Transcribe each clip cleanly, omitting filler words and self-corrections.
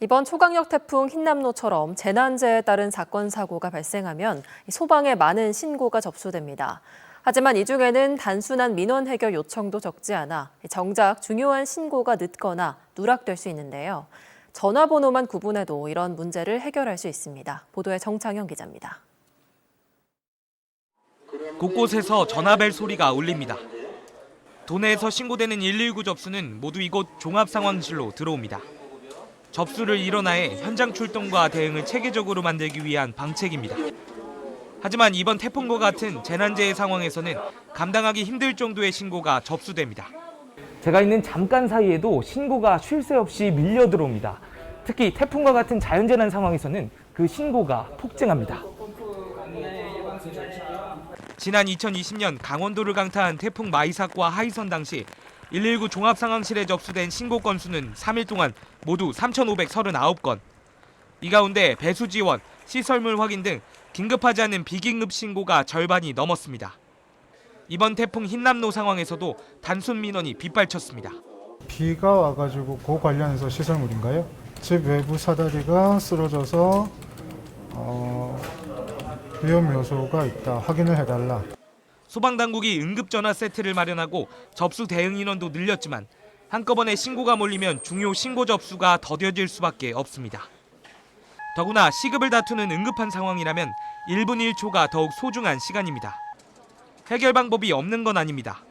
이번 초강력 태풍 흰남노처럼 재난재해에 따른 사건, 사고가 발생하면 소방에 많은 신고가 접수됩니다. 하지만 이 중에는 단순한 민원 해결 요청도 적지 않아 정작 중요한 신고가 늦거나 누락될 수 있는데요. 전화번호만 구분해도 이런 문제를 해결할 수 있습니다. 보도에 정창현 기자입니다. 곳곳에서 전화벨 소리가 울립니다. 도내에서 신고되는 119 접수는 모두 이곳 종합상황실로 들어옵니다. 접수를 일원화해 현장 출동과 대응을 체계적으로 만들기 위한 방책입니다. 하지만 이번 태풍과 같은 재난재해 상황에서는 감당하기 힘들 정도의 신고가 접수됩니다. 제가 있는 잠깐 사이에도 신고가 쉴 새 없이 밀려 들어옵니다. 특히 태풍과 같은 자연재난 상황에서는 그 신고가 폭증합니다. 지난 2020년 강원도를 강타한 태풍 마이삭과 하이선 당시 119 종합상황실에 접수된 신고 건수는 3일 동안 모두 3,539건. 이 가운데 배수 지원, 시설물 확인 등 긴급하지 않은 비긴급 신고가 절반이 넘었습니다. 이번 태풍 흰남노 상황에서도 단순 민원이 빗발쳤습니다. 비가 와가지고 그 관련해서 시설물인가요? 집 외부 사다리가 쓰러져서 위험 요소가 있다. 확인을 해달라. 소방당국이 응급전화 세트를 마련하고 접수 대응 인원도 늘렸지만 한꺼번에 신고가 몰리면 중요 신고 접수가 더뎌질 수밖에 없습니다. 더구나 시급을 다투는 응급한 상황이라면 1분 1초가 더욱 소중한 시간입니다. 해결 방법이 없는 건 아닙니다.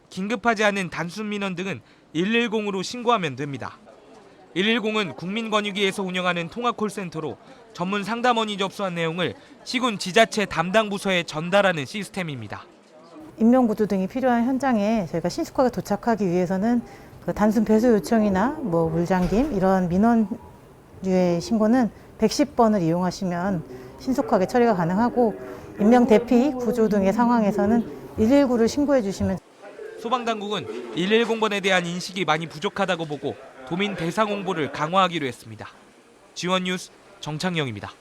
긴급하지 않은 단순 민원 등은 110으로 신고하면 됩니다. 110은 국민권익위에서 운영하는 통합 콜센터로 전문 상담원이 접수한 내용을 시군 지자체 담당 부서에 전달하는 시스템입니다. 인명구조 등이 필요한 현장에 저희가 신속하게 도착하기 위해서는 그 단순 배수 요청이나 물잠김 이런 민원류의 신고는 110번을 이용하시면 신속하게 처리가 가능하고 인명 대피, 구조 등의 상황에서는 119를 신고해 주시면. 소방당국은 110번에 대한 인식이 많이 부족하다고 보고 도민 대상 홍보를 강화하기로 했습니다. 지원뉴스 정창영입니다.